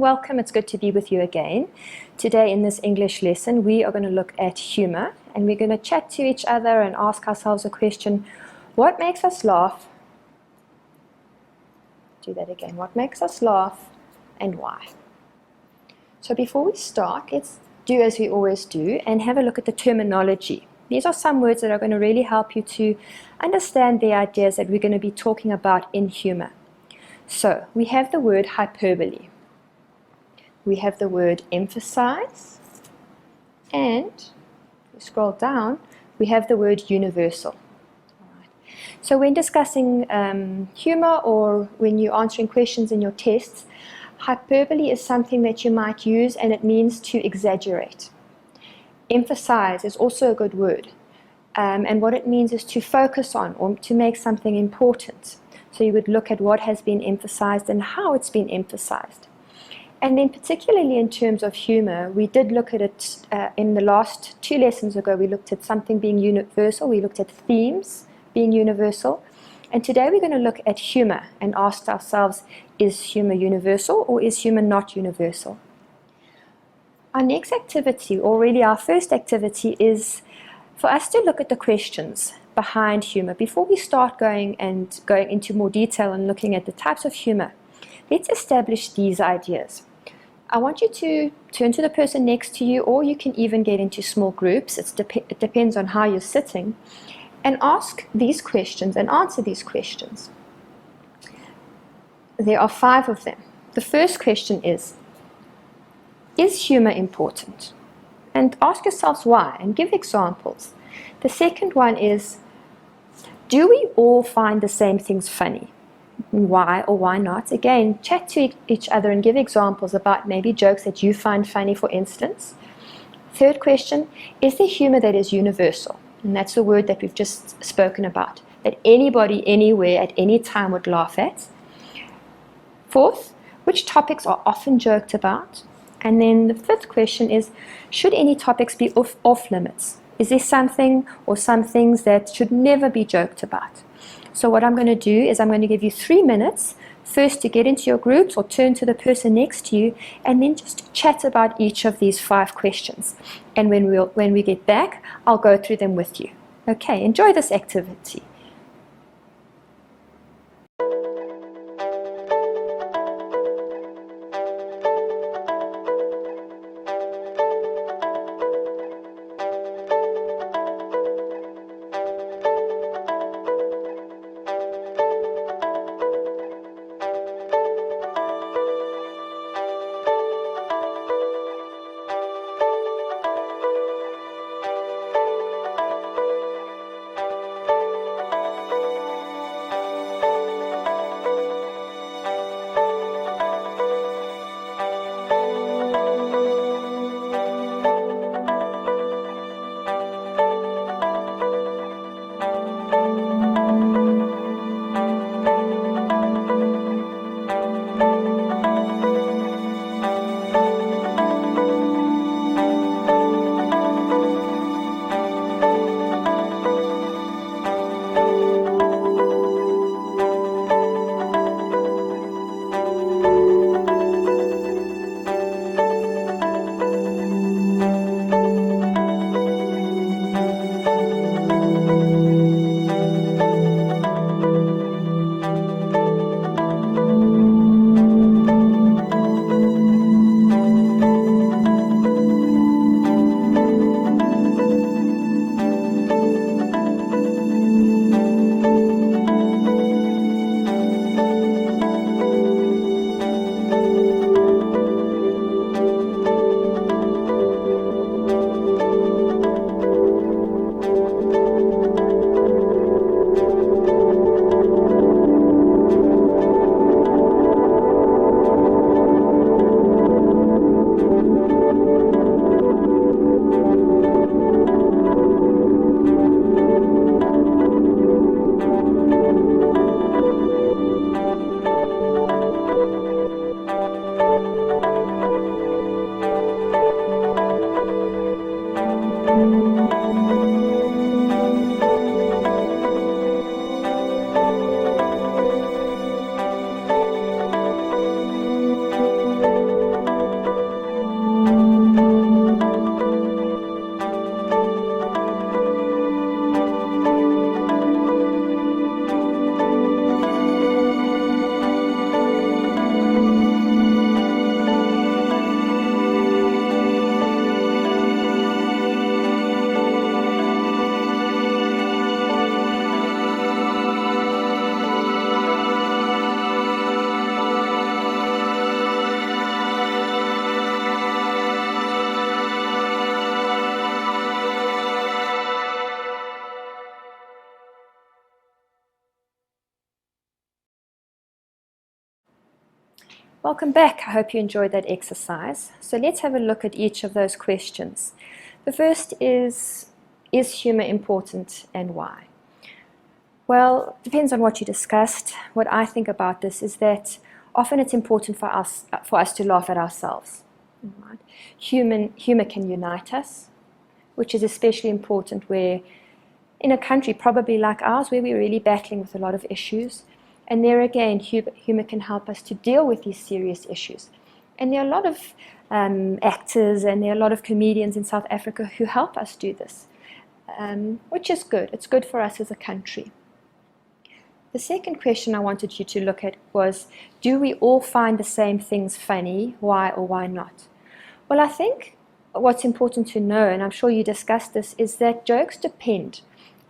welcome. It's good to be with you again. Today in this English lesson, we are going to look at humor, and we're going to chat to each other and ask ourselves a question: what makes us laugh? Do that again. What makes us laugh and why? So before we start, let's do as we always do and have a look at the terminology. These are some words that are going to really help you to understand the ideas that we're going to be talking about in humor. So we have the word hyperbole. We have the word emphasize, and if we scroll down, we have the word universal. Alright. So when discussing humor, or when you're answering questions in your tests, hyperbole is something that you might use, and it means to exaggerate. Emphasize is also a good word, and what it means is to focus on or to make something important. So you would look at what has been emphasized and how it's been emphasized. And then particularly in terms of humor, we did look at it in the last 2 lessons ago. We looked at something being universal. We looked at themes being universal. And today we're going to look at humor and ask ourselves, is humor universal or is humor not universal? Our next activity, or really our first activity, is for us to look at the questions behind humor. Before we start going into more detail and looking at the types of humor, let's establish these ideas. I want you to turn to the person next to you, or you can even get into small groups. It depends on how you're sitting, and ask these questions and answer these questions. There are 5 of them. The first question is humor important? And ask yourselves why, and give examples. The second one is, do we all find the same things funny? Why or why not? Again, chat to each other and give examples about maybe jokes that you find funny, for instance. Third question, is there humor that is universal? And that's the word that we've just spoken about, that anybody, anywhere, at any time would laugh at. Fourth, which topics are often joked about? And then the 5th question is, should any topics be off limits? Is there something or some things that should never be joked about? So what I'm going to do is I'm going to give you 3 minutes, first to get into your groups or turn to the person next to you, and then just chat about each of these 5 questions. And when we get back, I'll go through them with you. Okay, enjoy this activity. Welcome back. I hope you enjoyed that exercise. So let's have a look at each of those questions. The first is humour important and why? Well, it depends on what you discussed. What I think about this is that often it's important for us to laugh at ourselves. Right? Humour can unite us, which is especially important where in a country probably like ours where we're really battling with a lot of issues. And there again, humour can help us to deal with these serious issues. And there are a lot of actors and there are a lot of comedians in South Africa who help us do this, which is good. It's good for us as a country. The second question I wanted you to look at was, do we all find the same things funny? Why or why not? Well, I think what's important to know, and I'm sure you discussed this, is that jokes depend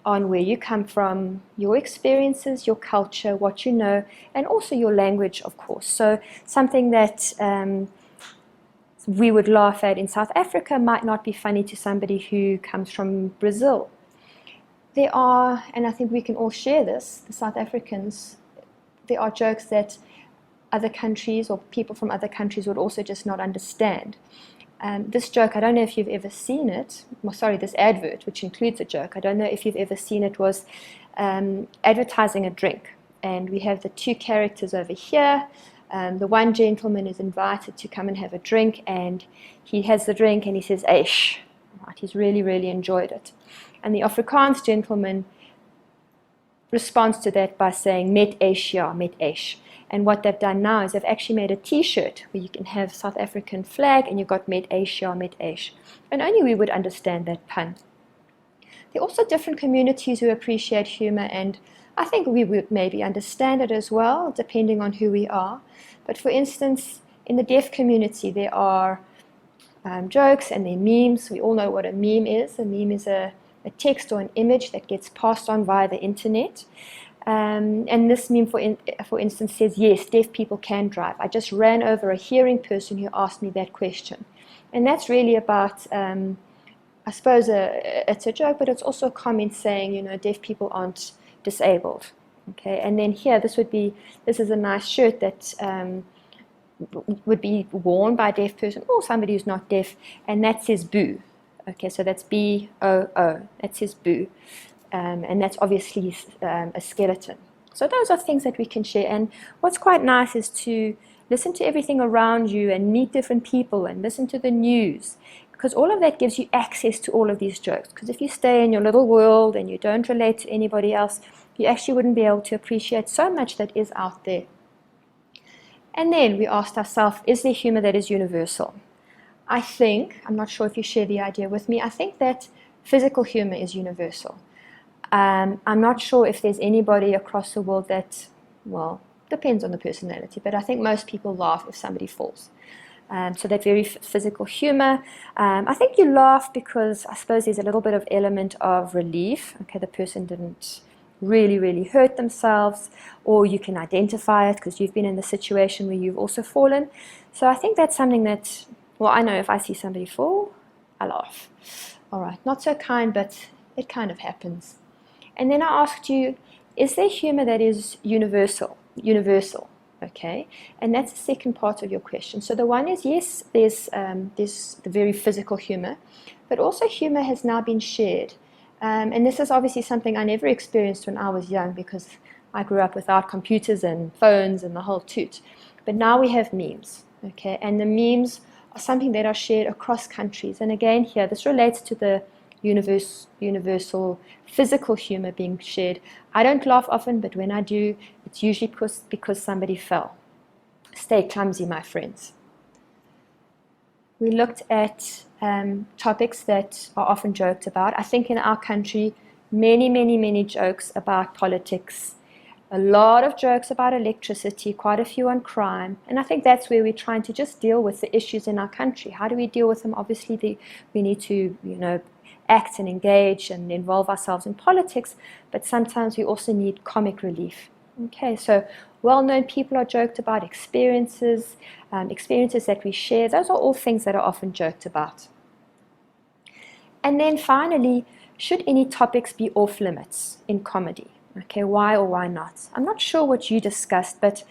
on where you come from, your experiences, your culture, what you know, and also your language, of course. So something that we would laugh at in South Africa might not be funny to somebody who comes from Brazil. There are, and I think we can all share this, the South Africans, there are jokes that other countries or people from other countries would also just not understand. This joke, I don't know if you've ever seen it, this advert, which includes a joke, I don't know if you've ever seen it, was advertising a drink. And we have the two characters over here. The one gentleman is invited to come and have a drink, and he has the drink and he says, "Eish." Right? He's really, really enjoyed it. And the Afrikaans gentleman responds to that by saying, "Met eish, ja, met eish." And what they've done now is they've actually made a t-shirt where you can have South African flag and you've got met eish, ja, met eish. And only we would understand that pun. There are also different communities who appreciate humour, and I think we would maybe understand it as well, depending on who we are. But for instance, in the deaf community, there are jokes and there are memes. We all know what a meme is. A meme is a text or an image that gets passed on via the internet. And this meme, for instance, says, "Yes, deaf people can drive. I just ran over a hearing person who asked me that question." And that's really about, I suppose, it's a joke, but it's also a comment saying, deaf people aren't disabled. Okay, and then here, this is a nice shirt that would be worn by a deaf person or somebody who's not deaf, and that says boo. Okay, so that's B-O-O, that says boo. And that's obviously a skeleton. So those are things that we can share. And what's quite nice is to listen to everything around you and meet different people and listen to the news, because all of that gives you access to all of these jokes. Because if you stay in your little world and you don't relate to anybody else, you actually wouldn't be able to appreciate so much that is out there. And then we asked ourselves, is there humor that is universal? I'm not sure if you share the idea with me, I think that physical humor is universal. I'm not sure if there's anybody across the world that, well, depends on the personality, but I think most people laugh if somebody falls. So that very physical humor. I think you laugh because I suppose there's a little bit of element of relief. Okay, the person didn't really, really hurt themselves, or you can identify it because you've been in the situation where you've also fallen. So I think that's something that, well, I know if I see somebody fall, I laugh. All right, not so kind, but it kind of happens. And then I asked you, is there humor that is universal? Okay, and that's the second part of your question. So the one is, yes, there's the very physical humor, but also humor has now been shared. And this is obviously something I never experienced when I was young, because I grew up without computers and phones and the whole toot. But now we have memes, okay, and the memes are something that are shared across countries. And again, here, this relates to the universal physical humor being shared. I don't laugh often, but when I do, it's usually because somebody fell. Stay clumsy, my friends. We looked at topics that are often joked about. I think in our country, many jokes about politics, a lot of jokes about electricity, quite a few on crime, and I think that's where we're trying to just deal with the issues in our country. How do we deal with them? Obviously, we need to, act and engage and involve ourselves in politics, but sometimes we also need comic relief. Okay, so well-known people are joked about, experiences that we share. Those are all things that are often joked about. And then finally, should any topics be off limits in comedy? Okay, why or why not? I'm not sure what you discussed, but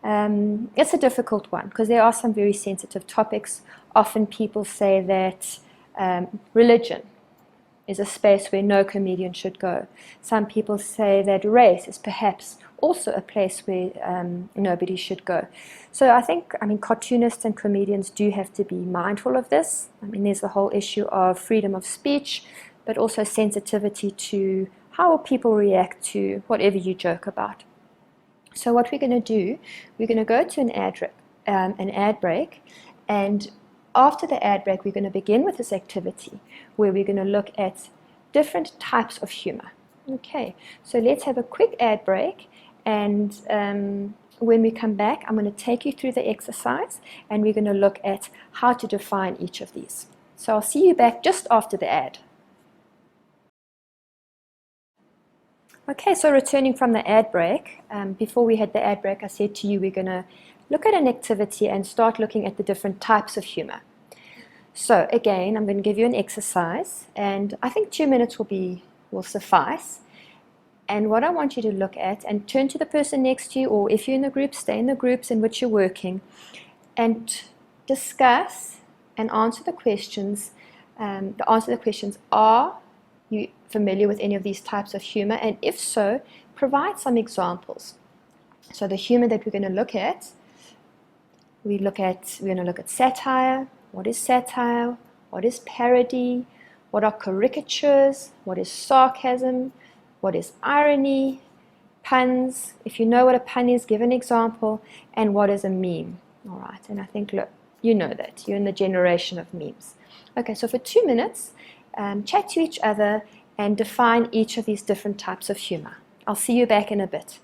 It's a difficult one because there are some very sensitive topics. Often people say that religion is a space where no comedian should go. Some people say that race is perhaps also a place where nobody should go. So I think, cartoonists and comedians do have to be mindful of this. There's the whole issue of freedom of speech, but also sensitivity to how people react to whatever you joke about. So what we're going to do, we're going to go to an ad break, and after the ad break, we're going to begin with this activity where we're going to look at different types of humor. Okay, so let's have a quick ad break, and when we come back, I'm going to take you through the exercise, and we're going to look at how to define each of these. So I'll see you back just after the ad. Okay, so returning from the ad break, before we had the ad break, I said to you we're going to look at an activity and start looking at the different types of humor. So again, I'm going to give you an exercise, and I think 2 minutes will suffice. And what I want you to look at, and turn to the person next to you, or if you're in the group, stay in the groups in which you're working, and discuss and answer the questions. Are you familiar with any of these types of humor? And if so, provide some examples. So the humor that we're going to look at, we're going to look at satire. What is satire? What is parody? What are caricatures? What is sarcasm? What is irony? Puns. If you know what a pun is, give an example. And what is a meme? All right, and I think, look, you know that. You're in the generation of memes. Okay, so for 2 minutes, chat to each other and define each of these different types of humor. I'll see you back in a bit.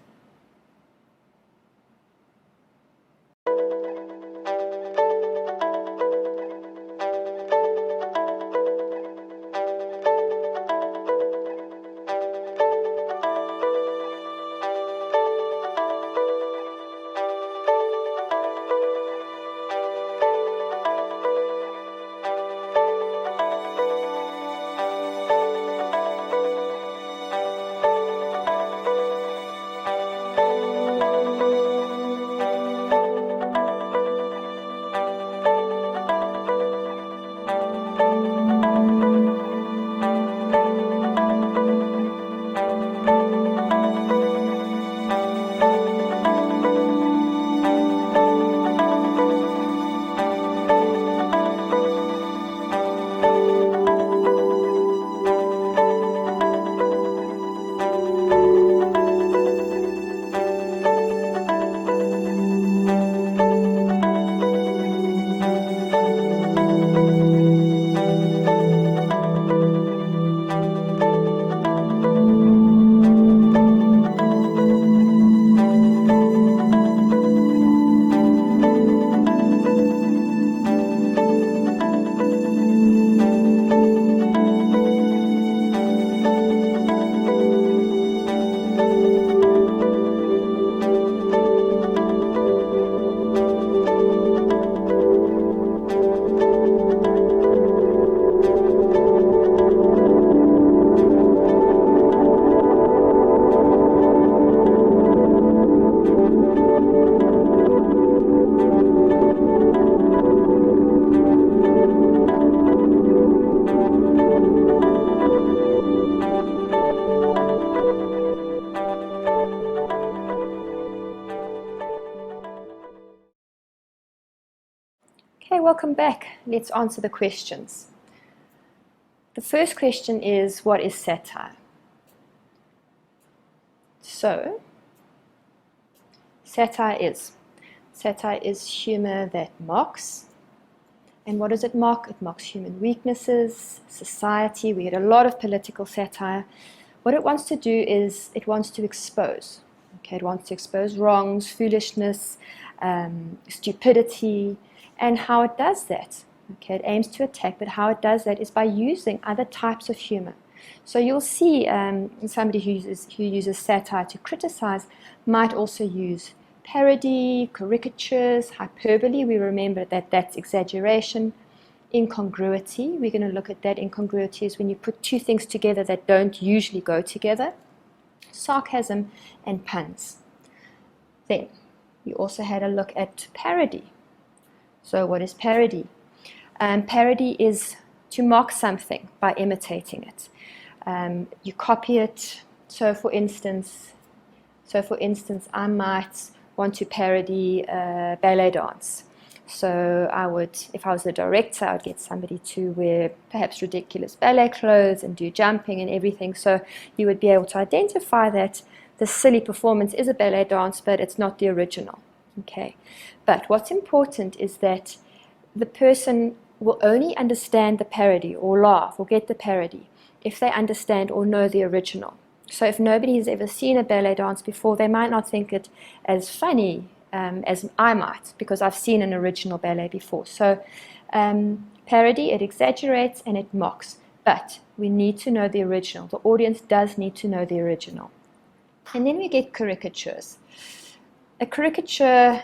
Okay, welcome back. Let's answer the questions. The first question is, what is satire? So, satire is humor that mocks. And what does it mock? It mocks human weaknesses, society. We get a lot of political satire. What it wants to do is it wants to expose. Okay, it wants to expose wrongs, foolishness, stupidity, and how it does that. Okay, it aims to attack, but how it does that is by using other types of humor. So you'll see somebody who uses satire to criticize might also use parody, caricatures, hyperbole. We remember that that's exaggeration. Incongruity, we're going to look at that. Incongruity is when you put two things together that don't usually go together. Sarcasm and puns. Then, We also had a look at parody. So what is parody? Parody is to mock something by imitating it. You copy it. So for instance, I might want to parody a ballet dance. So I would, if I was the director, I would get somebody to wear perhaps ridiculous ballet clothes and do jumping and everything. So you would be able to identify that the silly performance is a ballet dance, but it's not the original. Okay. But what's important is that the person will only understand the parody or laugh or get the parody if they understand or know the original. So if nobody has ever seen a ballet dance before, they might not think it as funny as I might, because I've seen an original ballet before. So parody, it exaggerates and it mocks, but we need to know the original. The audience does need to know the original. And then we get caricatures. A caricature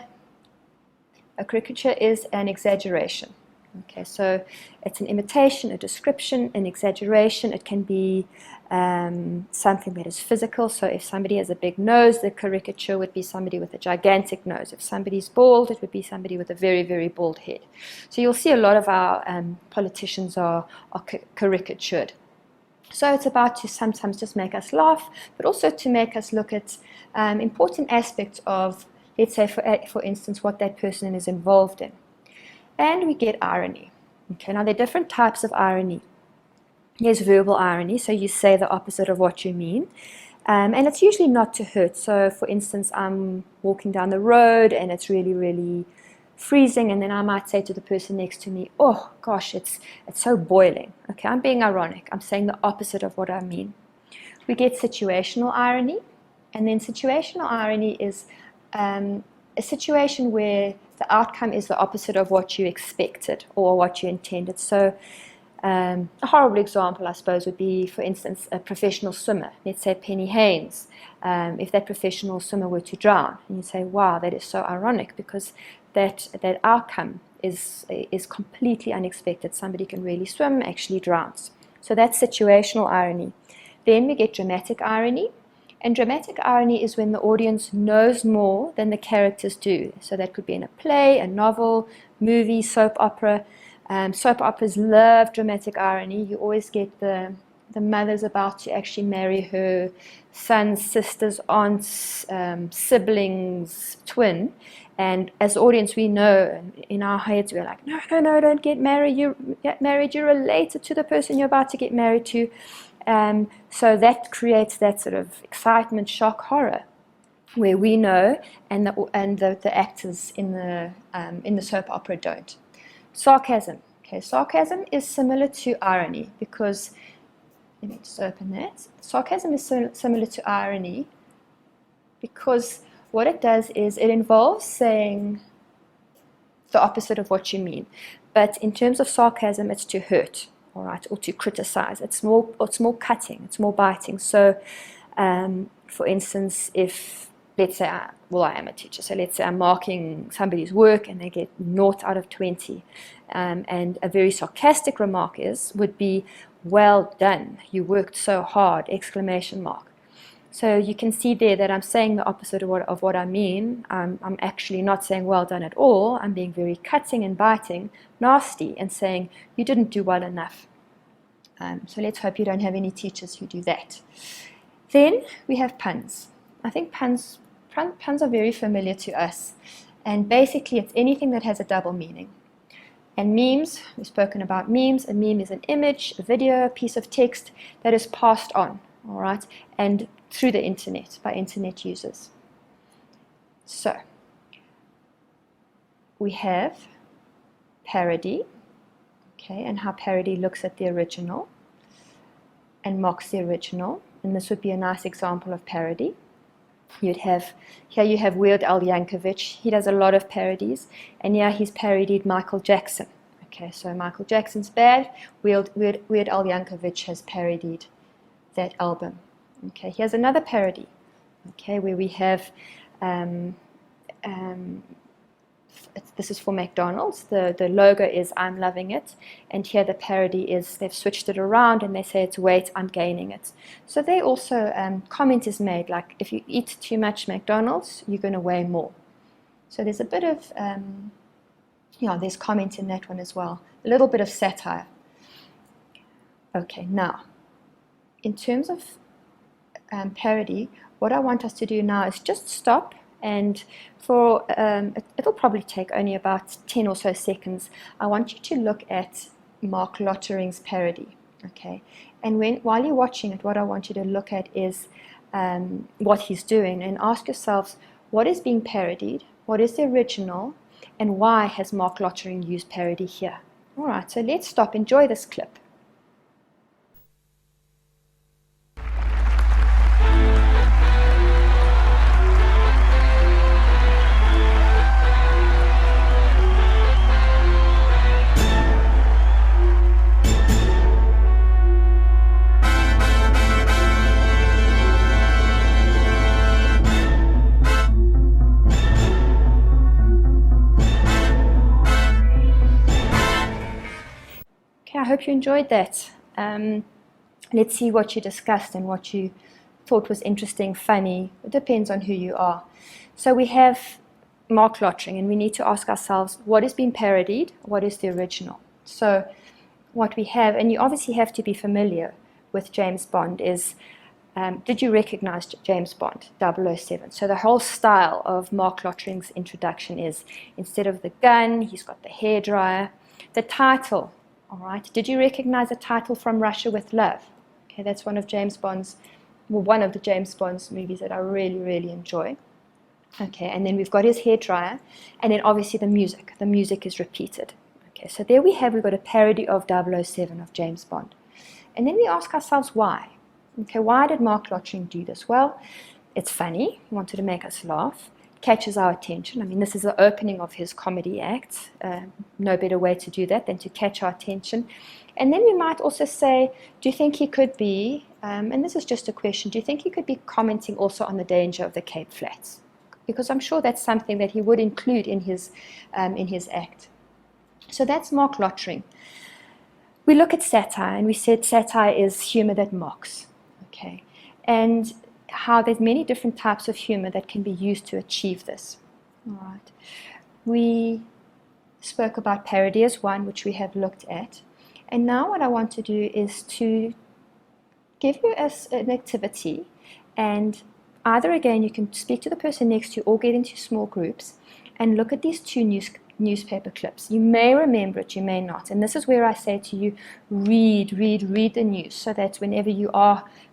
is an exaggeration. Okay, so it's an imitation, a description, an exaggeration. It can be something that is physical. So if somebody has a big nose, the caricature would be somebody with a gigantic nose. If somebody's bald, it would be somebody with a very, very bald head. So you'll see a lot of our politicians are caricatured. So it's about to sometimes just make us laugh, but also to make us look at important aspects of, let's say, for instance, what that person is involved in. And we get irony. Okay, now there are different types of irony. There's verbal irony, so you say the opposite of what you mean. And it's usually not to hurt. So for instance, I'm walking down the road and it's really, really freezing, and then I might say to the person next to me, oh gosh, it's so boiling. Okay, I'm being ironic. I'm saying the opposite of what I mean. We get situational irony, and then situational irony is a situation where the outcome is the opposite of what you expected or what you intended. So a horrible example, I suppose, would be, for instance, a professional swimmer. Let's say Penny Haynes. If that professional swimmer were to drown, and you say, wow, that is so ironic, because that outcome is completely unexpected. Somebody can really swim, actually drowns. So that's situational irony. Then we get dramatic irony. And dramatic irony is when the audience knows more than the characters do. So that could be in a play, a novel, movie, soap opera. Soap operas love dramatic irony. You always get the mother's about to actually marry her son's sister's aunt's sibling's twin. And as the audience, we know, in our heads, we're like, no, don't get married. You're related to the person you're about to get married to. So that creates that sort of excitement, shock, horror, where we know and the actors in the soap opera don't. Sarcasm. Okay, sarcasm is similar to irony because, let me just open that. Sarcasm is similar to irony because what it does is it involves saying the opposite of what you mean. But in terms of sarcasm, it's to hurt, all right, or to criticize. It's more cutting, it's more biting. So, for instance, if, let's say, I am a teacher, so let's say I'm marking somebody's work and they get 0 out of 20. And a very sarcastic remark would be, well done, you worked so hard, exclamation mark. So you can see there that I'm saying the opposite of what I mean. I'm actually not saying well done at all. I'm being very cutting and biting, nasty, and saying you didn't do well enough. So let's hope you don't have any teachers who do that. Then we have puns. I think puns are very familiar to us. And basically it's anything that has a double meaning. And memes, we've spoken about memes. A meme is an image, a video, a piece of text that is passed on, all right, and through the internet, by internet users. So, we have parody, okay, and how parody looks at the original and mocks the original. And this would be a nice example of parody. Here you have Weird Al Yankovic. He does a lot of parodies, and here he's parodied Michael Jackson. Okay, so Michael Jackson's bad. Weird Al Yankovic has parodied that album. Okay, here's another parody. Okay, where we have this is for McDonald's. The logo is I'm loving it, and here the parody is they've switched it around and they say it's wait, I'm gaining it. So they also comment is made like if you eat too much McDonald's, you're going to weigh more. So there's a bit of, there's comment in that one as well. A little bit of satire. Okay, now, in terms of parody, what I want us to do now is just stop, and for it'll probably take only about 10 or so seconds. I want you to look at Mark Lottering's parody, okay? And while you're watching it, what I want you to look at is what he's doing, and ask yourselves, what is being parodied, what is the original, and why has Mark Lottering used parody here? All right, so let's stop, enjoy this clip. I hope you enjoyed that. Let's see what you discussed and what you thought was interesting, funny. It depends on who you are. So we have Mark Lottering, and we need to ask ourselves, what is being parodied? What is the original? So what we have, and you obviously have to be familiar with James Bond, is did you recognize James Bond 007? So the whole style of Mark Lottering's introduction is, instead of the gun, he's got the hairdryer. The title, all right, did you recognize the title From Russia with Love? Okay, that's one of James Bond's, well, one of the James Bond's movies that I really, really enjoy. Okay, and then we've got his hairdryer, and then obviously the music. The music is repeated. Okay, so there we've got a parody of 007 of James Bond. And then we ask ourselves why. Okay, why did Mark Lottering do this? Well, it's funny. He wanted to make us laugh. Catches our attention. I mean, this is the opening of his comedy act. No better way to do that than to catch our attention. And then we might also say, do you think he could be, and this is just a question, do you think he could be commenting also on the danger of the Cape Flats? Because I'm sure that's something that he would include in his act. So that's Mark Lottering. We look at satire, and we said satire is humor that mocks. Okay, and how there's many different types of humor that can be used to achieve this. All right. We spoke about parody as one, which we have looked at. And now what I want to do is to give you an activity, and either again you can speak to the person next to you or get into small groups and look at these two newspaper clips. You may remember it, you may not. And this is where I say to you, read the news, so that whenever you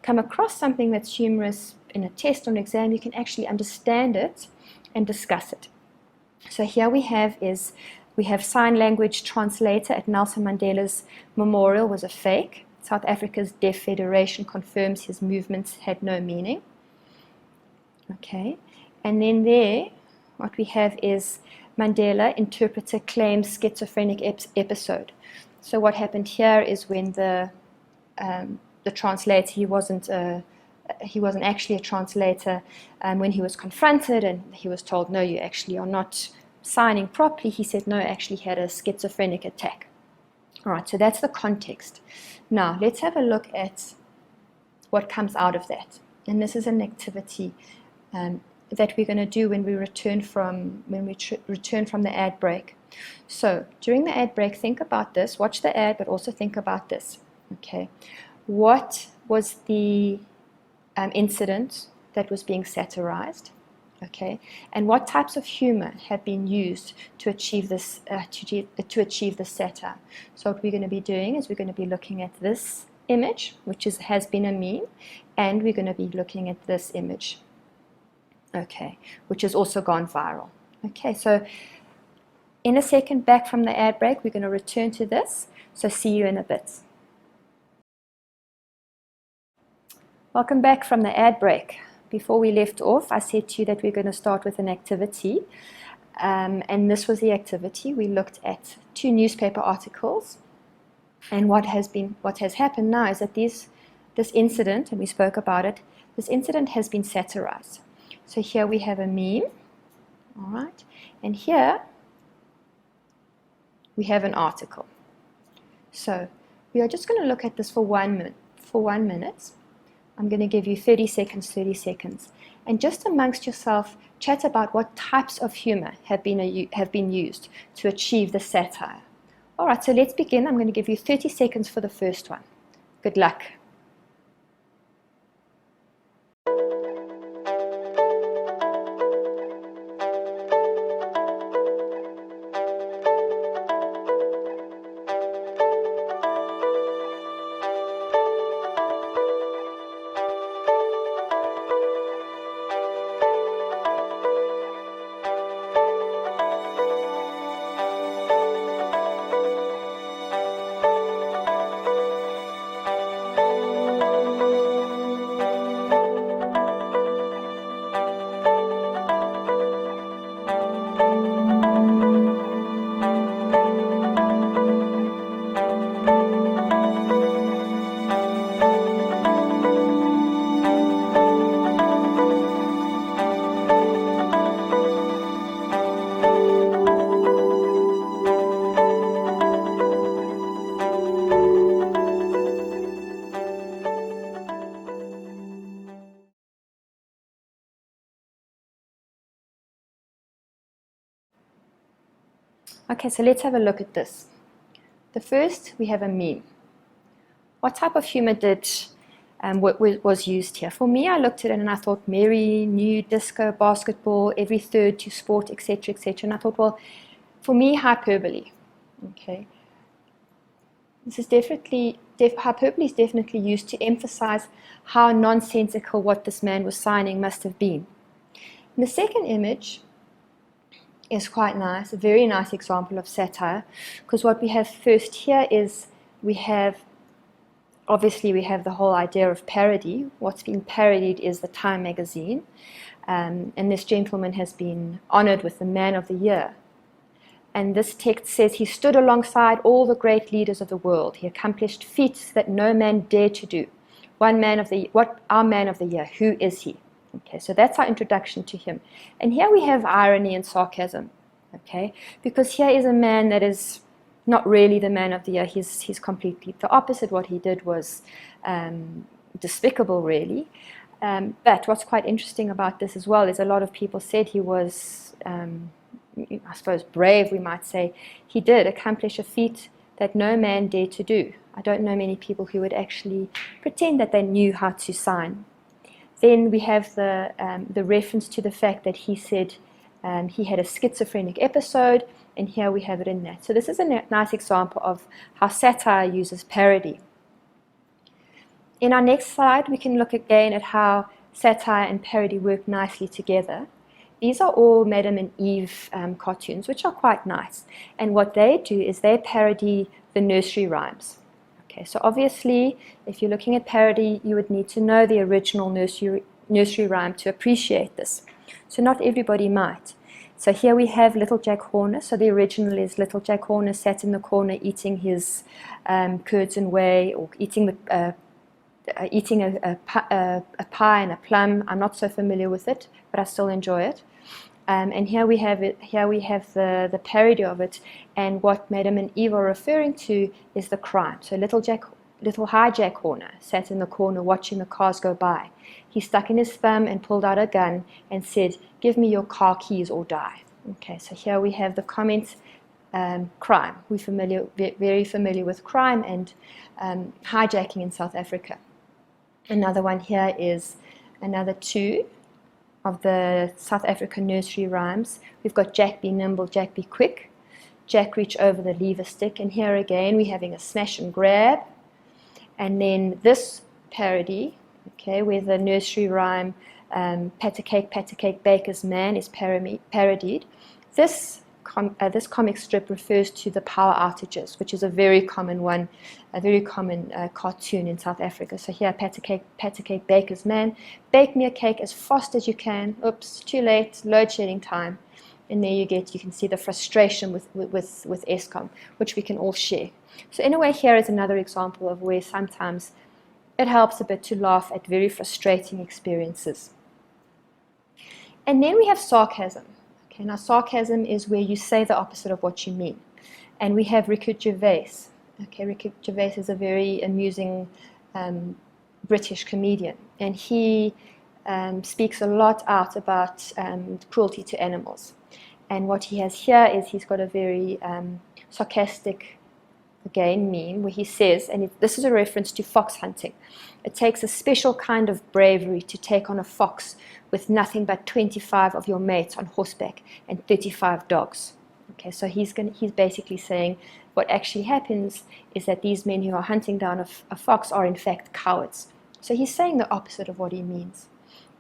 come across something that's humorous in a test or an exam, you can actually understand it and discuss it. So here we have sign language translator at Nelson Mandela's memorial was a fake. South Africa's Deaf Federation confirms his movements had no meaning. Okay, and then there, what we have is Mandela, interpreter, claims schizophrenic episode. So what happened here is when the translator, he wasn't actually a translator, when he was confronted and he was told, no, you actually are not signing properly, he said, no, actually he had a schizophrenic attack. All right, so that's the context. Now, let's have a look at what comes out of that. And this is an activity that we're going to do when we return from the ad break. So during the ad break, think about this, watch the ad, but also think about this. Okay, what was the incident that was being satirized? Okay, and what types of humor have been used to achieve this to achieve the satire? So what we're going to be doing is we're going to be looking at this image, which has been a meme, and we're going to be looking at this image. Okay, which has also gone viral. Okay, so in a second, back from the ad break, we're going to return to this. So see you in a bit. Welcome back from the ad break. Before we left off, I said to you that we're going to start with an activity. And this was the activity. We looked at two newspaper articles. And what has happened now is that this incident, and we spoke about it, this incident has been satirized. So here we have a meme, all right, and here we have an article. So we are just going to look at this for 1 minute. I'm going to give you 30 seconds, and just amongst yourself, chat about what types of humor have been used to achieve the satire. All right, so let's begin. I'm going to give you 30 seconds for the first one. Good luck. Okay, so let's have a look at this. The first, we have a meme. What type of humor was used here? For me, I looked at it and I thought Mary, new disco, basketball, every third to sport, etc., etc. And I thought, well, for me, hyperbole. Okay, this is definitely hyperbole is definitely used to emphasize how nonsensical what this man was signing must have been. And the second image is quite nice, a very nice example of satire, because what we have first here is obviously we have the whole idea of parody. What's been parodied is the Time magazine, and this gentleman has been honored with the Man of the Year. And this text says he stood alongside all the great leaders of the world. He accomplished feats that no man dared to do. Our Man of the Year, who is he? Okay, so that's our introduction to him. And here we have irony and sarcasm, okay? Because here is a man that is not really the Man of the Year. He's completely the opposite. What he did was despicable, really. But what's quite interesting about this as well is a lot of people said he was, I suppose, brave, we might say. He did accomplish a feat that no man dared to do. I don't know many people who would actually pretend that they knew how to sign. Then we have the reference to the fact that he said he had a schizophrenic episode, and here we have it in that. So this is a nice example of how satire uses parody. In our next slide, we can look again at how satire and parody work nicely together. These are all Madam and Eve cartoons, which are quite nice. And what they do is they parody the nursery rhymes. Okay, so obviously, if you're looking at parody, you would need to know the original nursery rhyme to appreciate this. So not everybody might. So here we have Little Jack Horner. So the original is Little Jack Horner sat in the corner eating his curds and whey, or eating a pie and a plum. I'm not so familiar with it, but I still enjoy it. And here we have it. Here we have the parody of it, and what Madam and Eve are referring to is the crime. So little High Jack Horner sat in the corner watching the cars go by. He stuck in his thumb and pulled out a gun and said, "Give me your car keys or die." Okay, so here we have the comment, crime. We're very familiar with crime and hijacking in South Africa. Another one here is another two of the South African nursery rhymes. We've got Jack be nimble, Jack be quick, Jack reach over the lever stick, and here again we're having a smash and grab. And then this parody, okay, where the nursery rhyme pat a cake, baker's man is parodied. This comic strip refers to the power outages, which is a very common one, a very common cartoon in South Africa. So here, pat a cake, baker's man, bake me a cake as fast as you can. Oops, too late, load shedding time. And there you can see the frustration with Eskom, which we can all share. So in a way, here is another example of where sometimes it helps a bit to laugh at very frustrating experiences. And then we have sarcasm. Okay, now sarcasm is where you say the opposite of what you mean. And we have Ricky Gervais. Okay, Ricky Gervais is a very amusing British comedian, and he speaks a lot out about cruelty to animals. And what he has here is he's got a very sarcastic, again, meme where he says, and this is a reference to fox hunting, it takes a special kind of bravery to take on a fox with nothing but 25 of your mates on horseback and 35 dogs. Okay, so he's basically saying what actually happens is that these men who are hunting down a fox are in fact cowards. So he's saying the opposite of what he means.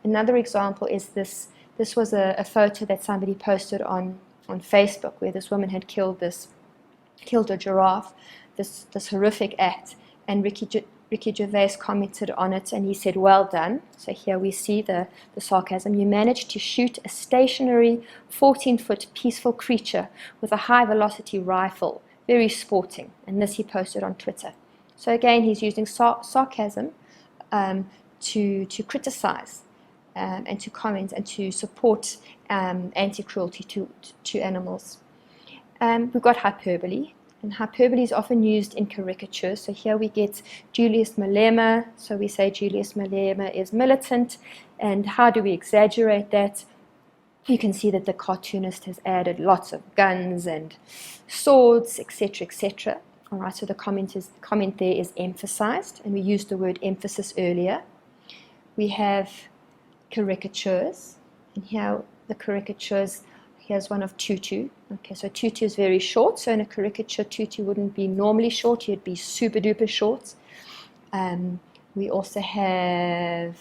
Another example is this. This was a photo that somebody posted on Facebook where this woman had killed a giraffe, this horrific act, and Ricky Gervais commented on it, and he said, "Well done." So here we see the sarcasm. You managed to shoot a stationary 14-foot peaceful creature with a high-velocity rifle. Very sporting. And this he posted on Twitter. So again, he's using sarcasm to criticize and to comment and to support anti-cruelty to animals. We've got hyperbole. And hyperbole is often used in caricature. So here we get Julius Malema. So we say Julius Malema is militant. And how do we exaggerate that? You can see that the cartoonist has added lots of guns and swords, etc., etc. All right, so the comment there is emphasized. And we used the word emphasis earlier. We have caricatures. And here the caricatures, here's one of Tutu. Okay, so Tutu is very short. So in a caricature, Tutu wouldn't be normally short. He'd be super duper short. We also have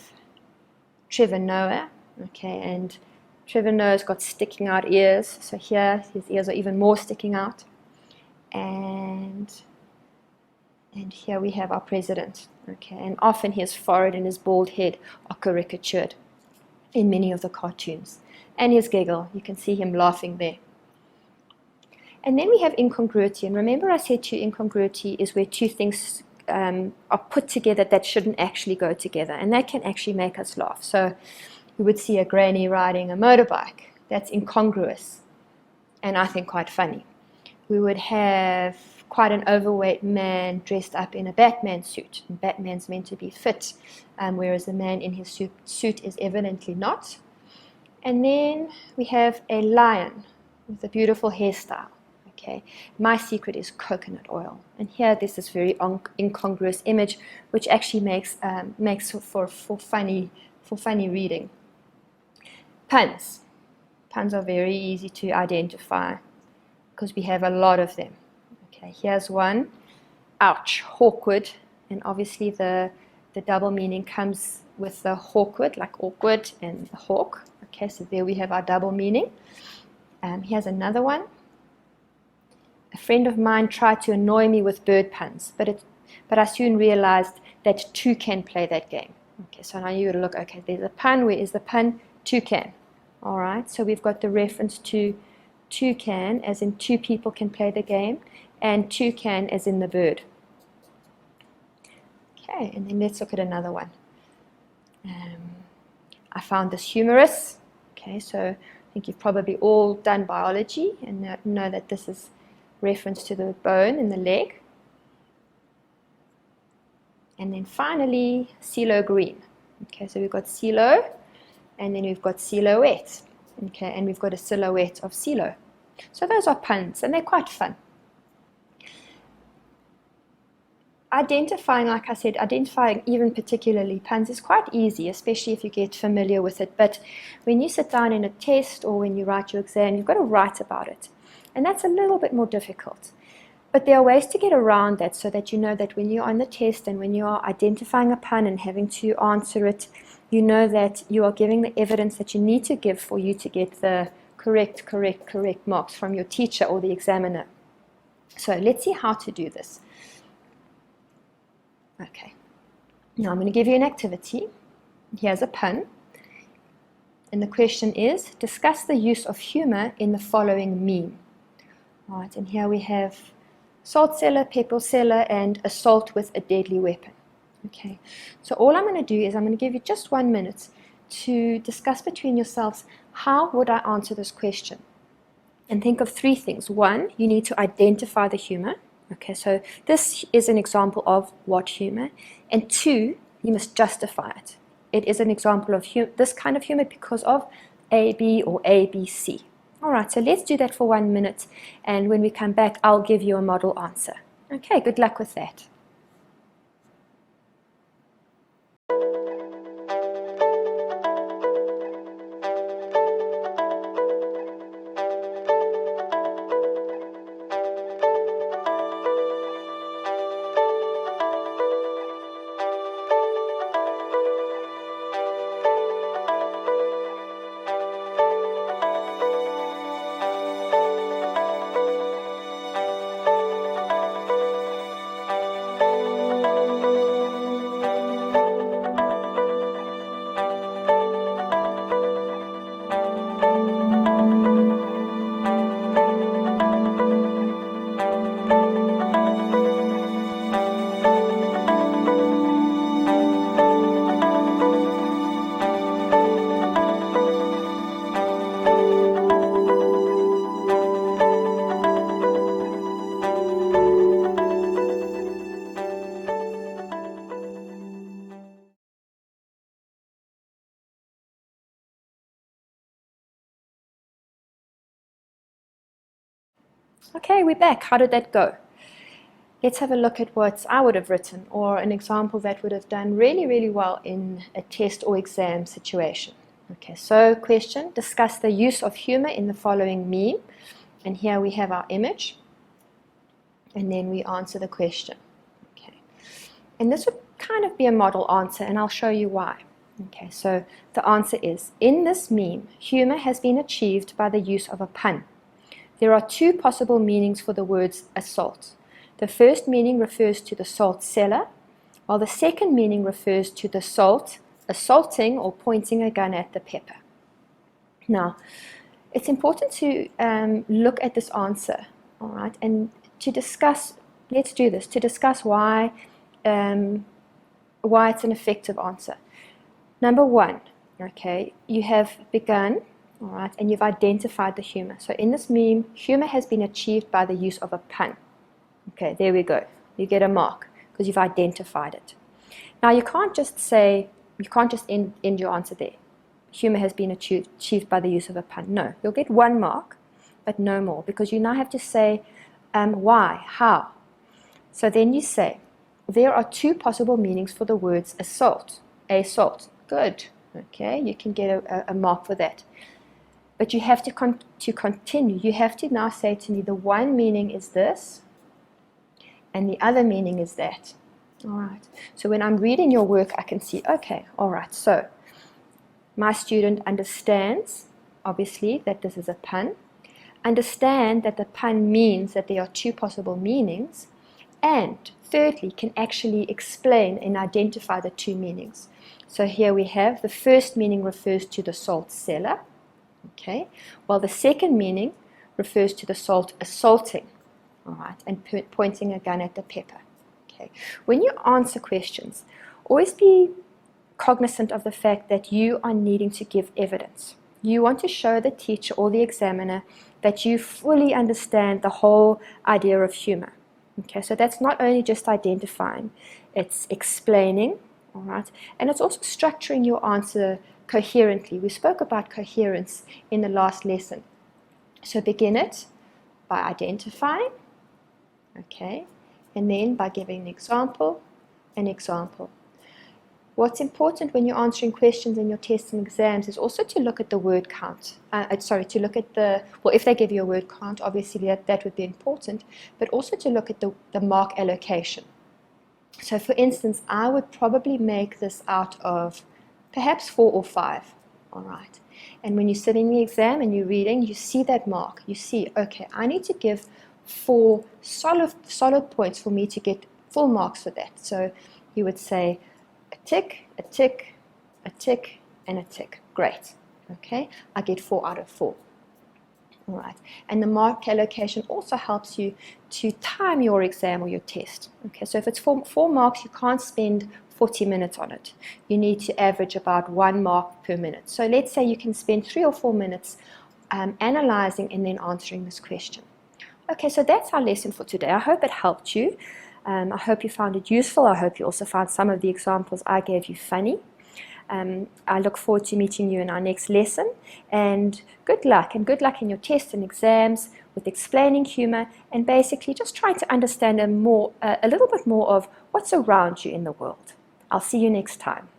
Trevor Noah. Okay, and Trevor Noah's got sticking out ears. So here, his ears are even more sticking out. And here we have our president. Okay, and often his forehead and his bald head are caricatured in many of the cartoons. And his giggle, you can see him laughing there. And then we have incongruity. And remember I said to you, incongruity is where two things are put together that shouldn't actually go together. And that can actually make us laugh. So we would see a granny riding a motorbike. That's incongruous. And I think quite funny. We would have quite an overweight man dressed up in a Batman suit. And Batman's meant to be fit, whereas the man in his suit is evidently not. And then we have a lion with a beautiful hairstyle. Okay, my secret is coconut oil. And here there's this very incongruous image, which actually makes for funny reading. Puns. Puns are very easy to identify because we have a lot of them. Okay, here's one. Ouch, awkward. And obviously the double meaning comes with the hawkward, like awkward, and the hawk. Okay, so there we have our double meaning. Here's another one. A friend of mine tried to annoy me with bird puns, but I soon realized that two can play that game. Okay, so now you would look, okay, there's a pun. Where is the pun? Toucan. All right, so we've got the reference to toucan, as in two people can play the game, and toucan as in the bird. Okay, and then let's look at another one. I found this humorous. Okay, so I think you've probably all done biology and know that this is reference to the bone in the leg. And then finally, CeeLo Green. Okay, so we've got CeeLo, and then we've got silhouette. Okay, and we've got a silhouette of CeeLo. So those are puns, and they're quite fun. Identifying, like I said, identifying even particularly puns is quite easy, especially if you get familiar with it. But when you sit down in a test or when you write your exam, you've got to write about it. And that's a little bit more difficult. But there are ways to get around that so that you know that when you're on the test and when you are identifying a pun and having to answer it, you know that you are giving the evidence that you need to give for you to get the correct marks from your teacher or the examiner. So let's see how to do this. Okay, now I'm going to give you an activity. Here's a pun. And the question is, discuss the use of humor in the following meme. All right, and here we have salt cellar, pepper cellar, and assault with a deadly weapon. Okay, so all I'm going to do is I'm going to give you just 1 minute to discuss between yourselves, how would I answer this question? And think of 3 things. 1, you need to identify the humor. Okay, so this is an example of what humor. And 2, you must justify it. it is an example of this kind of humor because of A, B, or A, B, C. All right, so let's do that for 1 minute, and when we come back, I'll give you a model answer. Okay, good luck with that. Okay, we're back. How did that go? Let's have a look at what I would have written, or an example that would have done really, really well in a test or exam situation. Okay, so question, discuss the use of humor in the following meme. And here we have our image, and then we answer the question. Okay, and this would kind of be a model answer, and I'll show you why. Okay, so the answer is, in this meme, humor has been achieved by the use of a pun. There are two possible meanings for the words assault. The first meaning refers to the salt cellar, while the second meaning refers to the salt assaulting or pointing a gun at the pepper. Now, it's important to look at this answer, all right, and to discuss, let's do this, to discuss why it's an effective answer. Number one, okay, you have begun, all right, and you've identified the humor. So in this meme, humor has been achieved by the use of a pun. Okay, there we go. You get a mark because you've identified it. Now you can't just end your answer there. Humor has been achieved by the use of a pun. No, you'll get 1 mark, but no more, because you now have to say why, how. So then you say, there are two possible meanings for the words assault. Assault, good. Okay, you can get a mark for that. But you have to continue. You have to now say to me, the one meaning is this, and the other meaning is that. All right. So when I'm reading your work, I can see, okay, all right, so my student understands, obviously, that this is a pun. Understand that the pun means that there are two possible meanings. And thirdly, can actually explain and identify the two meanings. So here we have the first meaning refers to the salt cellar, okay, while the second meaning refers to the salt assaulting, all right, and pointing a gun at the pepper. Okay. When you answer questions, always be cognizant of the fact that you are needing to give evidence. You want to show the teacher or the examiner that you fully understand the whole idea of humor. Okay, so that's not only just identifying, it's explaining, all right, and it's also structuring your answer coherently. We spoke about coherence in the last lesson. So begin it by identifying, okay, and then by giving an example. What's important when you're answering questions in your tests and exams is also to look at the word count. To look at if they give you a word count, obviously that would be important, but also to look at the mark allocation. So for instance, I would probably make this out of perhaps 4 or 5, all right? And when you sit in the exam and you're reading, you see that mark. You see, okay, I need to give 4 solid points for me to get full marks for that. So you would say a tick, a tick, a tick, and a tick. Great, okay? I get 4 out of 4. All right, and the mark allocation also helps you to time your exam or your test. Okay, so if it's 4 marks, you can't spend 40 minutes on it. You need to average about 1 mark per minute. So let's say you can spend 3 or 4 minutes analyzing and then answering this question. Okay, so that's our lesson for today. I hope it helped you. I hope you found it useful. I hope you also found some of the examples I gave you funny. I look forward to meeting you in our next lesson, and good luck in your tests and exams with explaining humour and basically just trying to understand a little bit more of what's around you in the world. I'll see you next time.